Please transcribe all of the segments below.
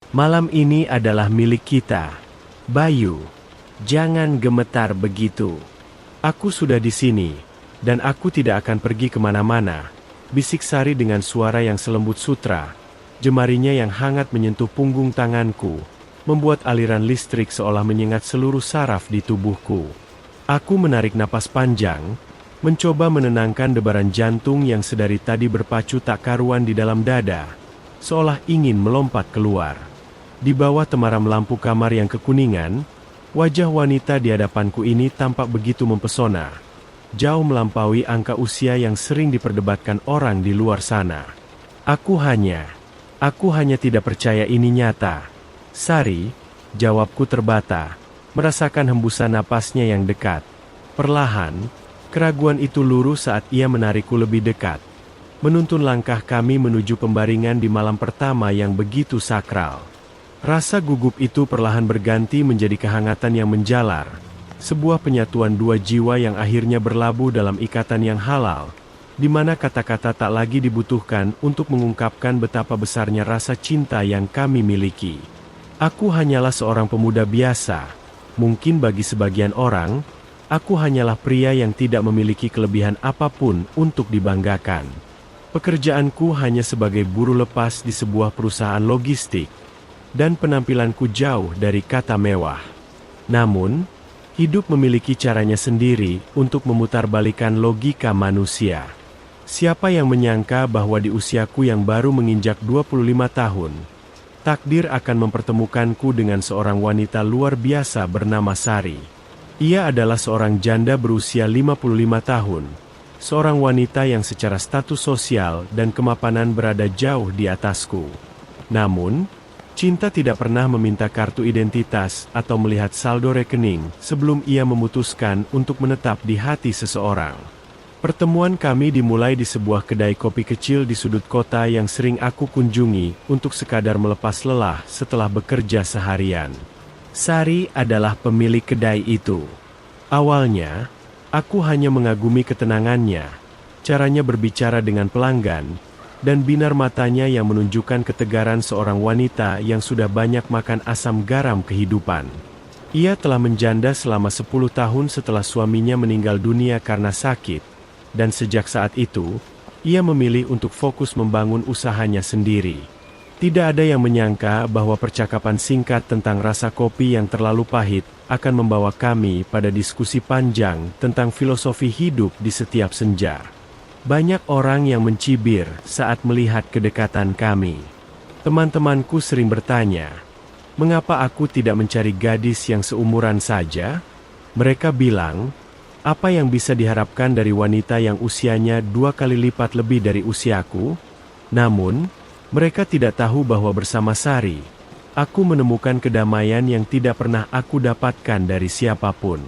Malam ini adalah milik kita. Bayu, jangan gemetar begitu. Aku sudah di sini, dan aku tidak akan pergi kemana-mana, bisik Sari dengan suara yang selembut sutra. Jemarinya yang hangat menyentuh punggung tanganku, membuat aliran listrik seolah menyengat seluruh saraf di tubuhku. Aku menarik napas panjang, mencoba menenangkan debaran jantung yang sedari tadi berpacu tak karuan di dalam dada, seolah ingin melompat keluar. Di bawah temaram lampu kamar yang kekuningan, wajah wanita di hadapanku ini tampak begitu mempesona, jauh melampaui angka usia yang sering diperdebatkan orang di luar sana. Aku hanya tidak percaya ini nyata. Sari, jawabku terbata, merasakan hembusan napasnya yang dekat. Perlahan, keraguan itu lurus saat ia menarikku lebih dekat, menuntun langkah kami menuju pembaringan di malam pertama yang begitu sakral. Rasa gugup itu perlahan berganti menjadi kehangatan yang menjalar, sebuah penyatuan dua jiwa yang akhirnya berlabuh dalam ikatan yang halal, di mana kata-kata tak lagi dibutuhkan untuk mengungkapkan betapa besarnya rasa cinta yang kami miliki. Aku hanyalah seorang pemuda biasa. Mungkin bagi sebagian orang, aku hanyalah pria yang tidak memiliki kelebihan apapun untuk dibanggakan. Pekerjaanku hanya sebagai buruh lepas di sebuah perusahaan logistik, dan penampilanku jauh dari kata mewah. Namun, hidup memiliki caranya sendiri untuk memutarbalikkan logika manusia. Siapa yang menyangka bahwa di usiaku yang baru menginjak 25 tahun, takdir akan mempertemukanku dengan seorang wanita luar biasa bernama Sari. Ia adalah seorang janda berusia 55 tahun, seorang wanita yang secara status sosial dan kemapanan berada jauh di atasku. Namun, cinta tidak pernah meminta kartu identitas atau melihat saldo rekening sebelum ia memutuskan untuk menetap di hati seseorang. Pertemuan kami dimulai di sebuah kedai kopi kecil di sudut kota yang sering aku kunjungi untuk sekadar melepas lelah setelah bekerja seharian. Sari adalah pemilik kedai itu. Awalnya, aku hanya mengagumi ketenangannya, caranya berbicara dengan pelanggan, dan binar matanya yang menunjukkan ketegaran seorang wanita yang sudah banyak makan asam garam kehidupan. Ia telah menjanda selama 10 tahun setelah suaminya meninggal dunia karena sakit, dan sejak saat itu, ia memilih untuk fokus membangun usahanya sendiri. Tidak ada yang menyangka bahwa percakapan singkat tentang rasa kopi yang terlalu pahit akan membawa kami pada diskusi panjang tentang filosofi hidup di setiap senja. Banyak orang yang mencibir saat melihat kedekatan kami. Teman-temanku sering bertanya, mengapa aku tidak mencari gadis yang seumuran saja? Mereka bilang, apa yang bisa diharapkan dari wanita yang usianya 2 kali lipat lebih dari usiaku? Namun, mereka tidak tahu bahwa bersama Sari, aku menemukan kedamaian yang tidak pernah aku dapatkan dari siapapun.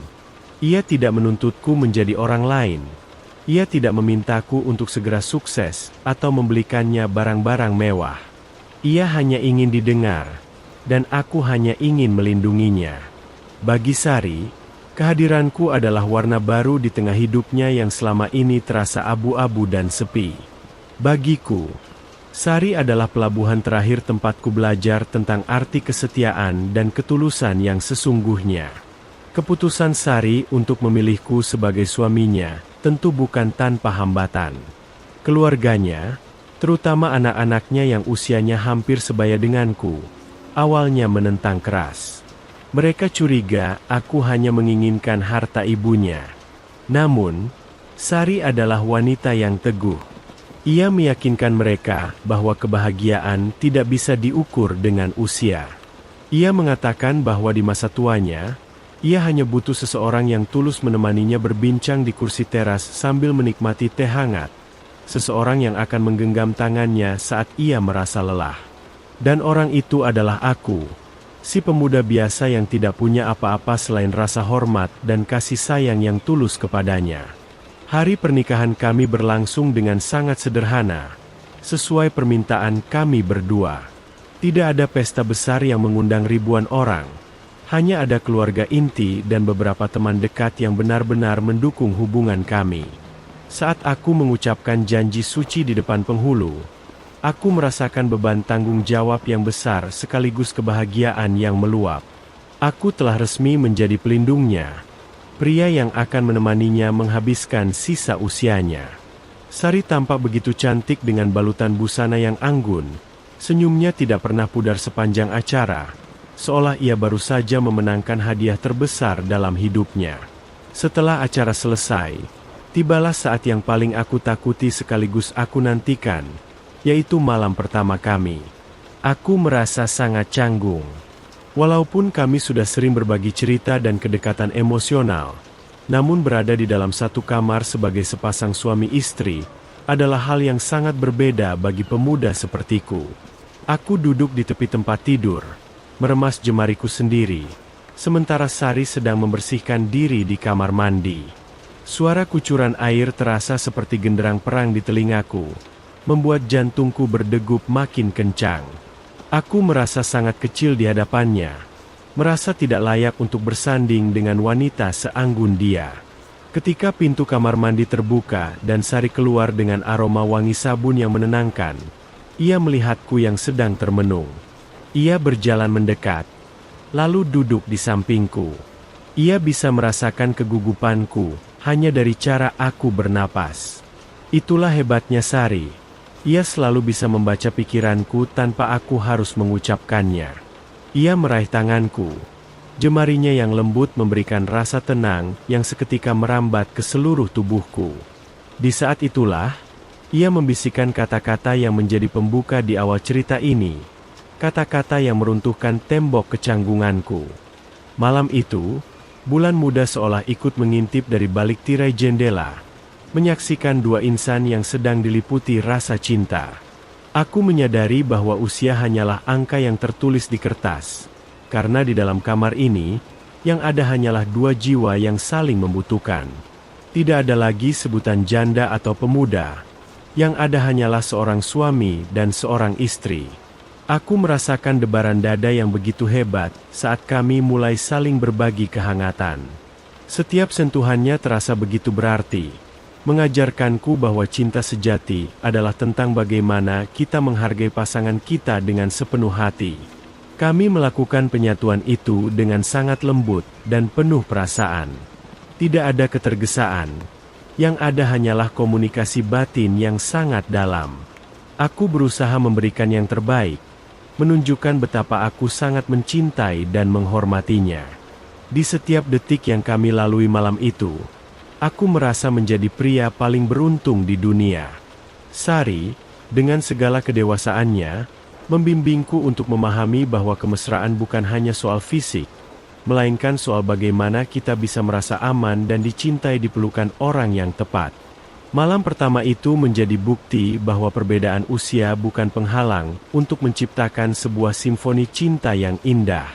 Ia tidak menuntutku menjadi orang lain. Ia tidak memintaku untuk segera sukses atau membelikannya barang-barang mewah. Ia hanya ingin didengar, dan aku hanya ingin melindunginya. Bagi Sari, kehadiranku adalah warna baru di tengah hidupnya yang selama ini terasa abu-abu dan sepi. Bagiku, Sari adalah pelabuhan terakhir tempatku belajar tentang arti kesetiaan dan ketulusan yang sesungguhnya. Keputusan Sari untuk memilihku sebagai suaminya tentu bukan tanpa hambatan. Keluarganya, terutama anak-anaknya yang usianya hampir sebaya denganku, awalnya menentang keras. Mereka curiga aku hanya menginginkan harta ibunya. Namun, Sari adalah wanita yang teguh. Ia meyakinkan mereka bahwa kebahagiaan tidak bisa diukur dengan usia. Ia mengatakan bahwa di masa tuanya, ia hanya butuh seseorang yang tulus menemaninya berbincang di kursi teras sambil menikmati teh hangat. Seseorang yang akan menggenggam tangannya saat ia merasa lelah. Dan orang itu adalah aku. Si pemuda biasa yang tidak punya apa-apa selain rasa hormat dan kasih sayang yang tulus kepadanya. Hari pernikahan kami berlangsung dengan sangat sederhana, sesuai permintaan kami berdua. Tidak ada pesta besar yang mengundang ribuan orang. Hanya ada keluarga inti dan beberapa teman dekat yang benar-benar mendukung hubungan kami. Saat aku mengucapkan janji suci di depan penghulu, Aku merasakan beban tanggung jawab yang besar sekaligus kebahagiaan yang meluap. Aku telah resmi menjadi pelindungnya, pria yang akan menemaninya menghabiskan sisa usianya. Sari tampak begitu cantik dengan balutan busana yang anggun. Senyumnya tidak pernah pudar sepanjang acara, seolah ia baru saja memenangkan hadiah terbesar dalam hidupnya. Setelah acara selesai, tibalah saat yang paling aku takuti sekaligus aku nantikan, yaitu malam pertama kami. Aku merasa sangat canggung. Walaupun kami sudah sering berbagi cerita dan kedekatan emosional, namun berada di dalam satu kamar sebagai sepasang suami istri adalah hal yang sangat berbeda bagi pemuda sepertiku. Aku duduk di tepi tempat tidur, meremas jemariku sendiri, sementara Sari sedang membersihkan diri di kamar mandi. Suara kucuran air terasa seperti genderang perang di telingaku, membuat jantungku berdegup makin kencang. Aku merasa sangat kecil di hadapannya, merasa tidak layak untuk bersanding dengan wanita seanggun dia. Ketika pintu kamar mandi terbuka dan Sari keluar dengan aroma wangi sabun yang menenangkan, ia melihatku yang sedang termenung. Ia berjalan mendekat, lalu duduk di sampingku. Ia bisa merasakan kegugupanku hanya dari cara aku bernapas. Itulah hebatnya Sari. Ia selalu bisa membaca pikiranku tanpa aku harus mengucapkannya. Ia meraih tanganku. Jemarinya yang lembut memberikan rasa tenang yang seketika merambat ke seluruh tubuhku. Di saat itulah, ia membisikkan kata-kata yang menjadi pembuka di awal cerita ini. Kata-kata yang meruntuhkan tembok kecanggunganku. Malam itu, bulan muda seolah ikut mengintip dari balik tirai jendela, menyaksikan dua insan yang sedang diliputi rasa cinta. Aku menyadari bahwa usia hanyalah angka yang tertulis di kertas, karena di dalam kamar ini, yang ada hanyalah dua jiwa yang saling membutuhkan. Tidak ada lagi sebutan janda atau pemuda, yang ada hanyalah seorang suami dan seorang istri. Aku merasakan debaran dada yang begitu hebat saat kami mulai saling berbagi kehangatan. Setiap sentuhannya terasa begitu berarti, mengajarkanku bahwa cinta sejati adalah tentang bagaimana kita menghargai pasangan kita dengan sepenuh hati. Kami melakukan penyatuan itu dengan sangat lembut dan penuh perasaan. Tidak ada ketergesaan. Yang ada hanyalah komunikasi batin yang sangat dalam. Aku berusaha memberikan yang terbaik, menunjukkan betapa aku sangat mencintai dan menghormatinya. Di setiap detik yang kami lalui malam itu, aku merasa menjadi pria paling beruntung di dunia. Sari, dengan segala kedewasaannya, membimbingku untuk memahami bahwa kemesraan bukan hanya soal fisik, melainkan soal bagaimana kita bisa merasa aman dan dicintai di pelukan orang yang tepat. Malam pertama itu menjadi bukti bahwa perbedaan usia bukan penghalang untuk menciptakan sebuah simfoni cinta yang indah.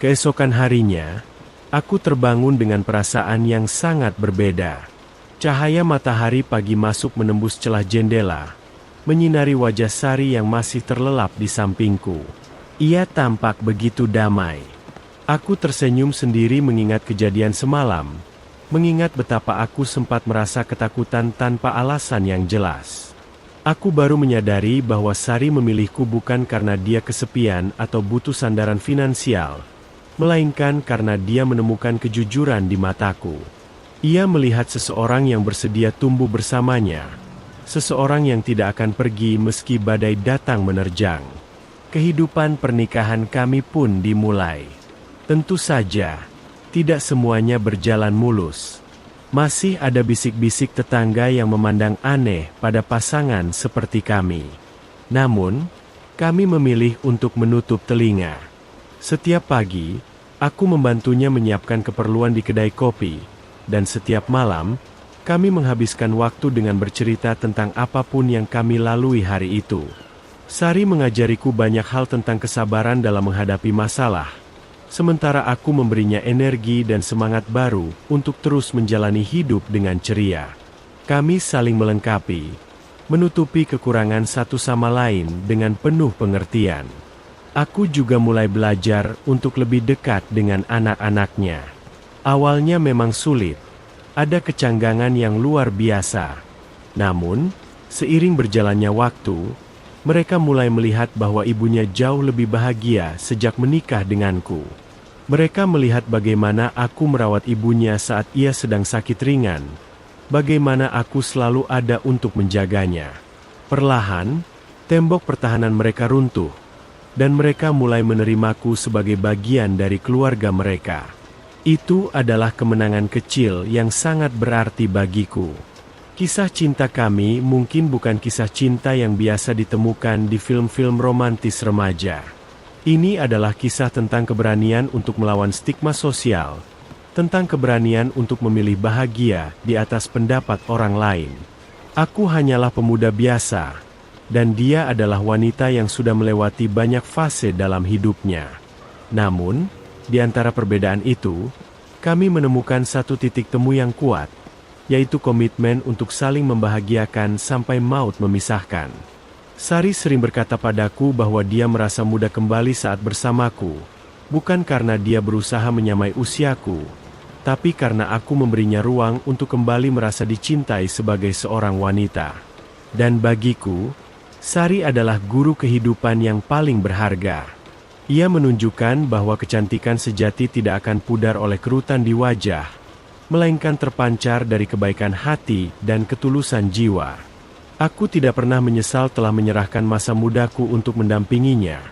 Keesokan harinya, aku terbangun dengan perasaan yang sangat berbeda. Cahaya matahari pagi masuk menembus celah jendela, menyinari wajah Sari yang masih terlelap di sampingku. Ia tampak begitu damai. Aku tersenyum sendiri mengingat kejadian semalam, mengingat betapa aku sempat merasa ketakutan tanpa alasan yang jelas. Aku baru menyadari bahwa Sari memilihku bukan karena dia kesepian atau butuh sandaran finansial, melainkan karena dia menemukan kejujuran di mataku. Ia melihat seseorang yang bersedia tumbuh bersamanya, seseorang yang tidak akan pergi meski badai datang menerjang. Kehidupan pernikahan kami pun dimulai. Tentu saja, tidak semuanya berjalan mulus. Masih ada bisik-bisik tetangga yang memandang aneh pada pasangan seperti kami. Namun, kami memilih untuk menutup telinga. Setiap pagi, aku membantunya menyiapkan keperluan di kedai kopi, dan setiap malam, kami menghabiskan waktu dengan bercerita tentang apapun yang kami lalui hari itu. Sari mengajariku banyak hal tentang kesabaran dalam menghadapi masalah, sementara aku memberinya energi dan semangat baru untuk terus menjalani hidup dengan ceria. Kami saling melengkapi, menutupi kekurangan satu sama lain dengan penuh pengertian. Aku juga mulai belajar untuk lebih dekat dengan anak-anaknya. Awalnya memang sulit, ada kecanggangan yang luar biasa. Namun, seiring berjalannya waktu, Mereka mulai melihat bahwa ibunya jauh lebih bahagia sejak menikah denganku. Mereka melihat bagaimana aku merawat ibunya saat ia sedang sakit ringan, bagaimana aku selalu ada untuk menjaganya. Perlahan, tembok pertahanan mereka runtuh, dan mereka mulai menerimaku sebagai bagian dari keluarga mereka. Itu adalah kemenangan kecil yang sangat berarti bagiku. Kisah cinta kami mungkin bukan kisah cinta yang biasa ditemukan di film-film romantis remaja. Ini adalah kisah tentang keberanian untuk melawan stigma sosial, tentang keberanian untuk memilih bahagia di atas pendapat orang lain. Aku hanyalah pemuda biasa, dan dia adalah wanita yang sudah melewati banyak fase dalam hidupnya. Namun, di antara perbedaan itu, kami menemukan satu titik temu yang kuat, yaitu komitmen untuk saling membahagiakan sampai maut memisahkan. Sari sering berkata padaku bahwa dia merasa muda kembali saat bersamaku, bukan karena dia berusaha menyamai usiaku, tapi karena aku memberinya ruang untuk kembali merasa dicintai sebagai seorang wanita. Dan bagiku, Sari adalah guru kehidupan yang paling berharga. Ia menunjukkan bahwa kecantikan sejati tidak akan pudar oleh kerutan di wajah, melainkan terpancar dari kebaikan hati dan ketulusan jiwa. Aku tidak pernah menyesal telah menyerahkan masa mudaku untuk mendampinginya,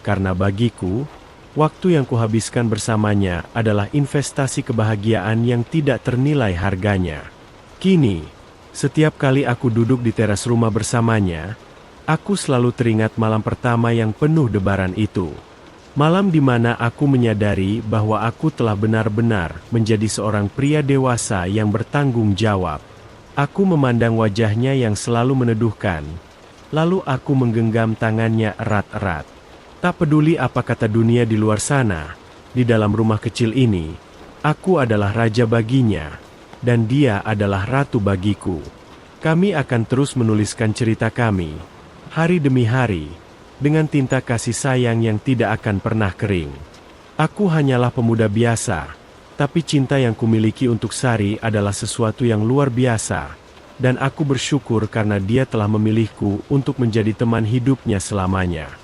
karena bagiku, waktu yang kuhabiskan bersamanya adalah investasi kebahagiaan yang tidak ternilai harganya. Kini, setiap kali aku duduk di teras rumah bersamanya, aku selalu teringat malam pertama yang penuh debaran itu. Malam di mana aku menyadari bahwa aku telah benar-benar menjadi seorang pria dewasa yang bertanggung jawab. Aku memandang wajahnya yang selalu meneduhkan, lalu aku menggenggam tangannya erat-erat. Tak peduli apa kata dunia di luar sana, di dalam rumah kecil ini, aku adalah raja baginya, dan dia adalah ratu bagiku. Kami akan terus menuliskan cerita kami, hari demi hari, dengan tinta kasih sayang yang tidak akan pernah kering. Aku hanyalah pemuda biasa, tapi cinta yang kumiliki untuk Sari adalah sesuatu yang luar biasa, dan aku bersyukur karena dia telah memilihku untuk menjadi teman hidupnya selamanya.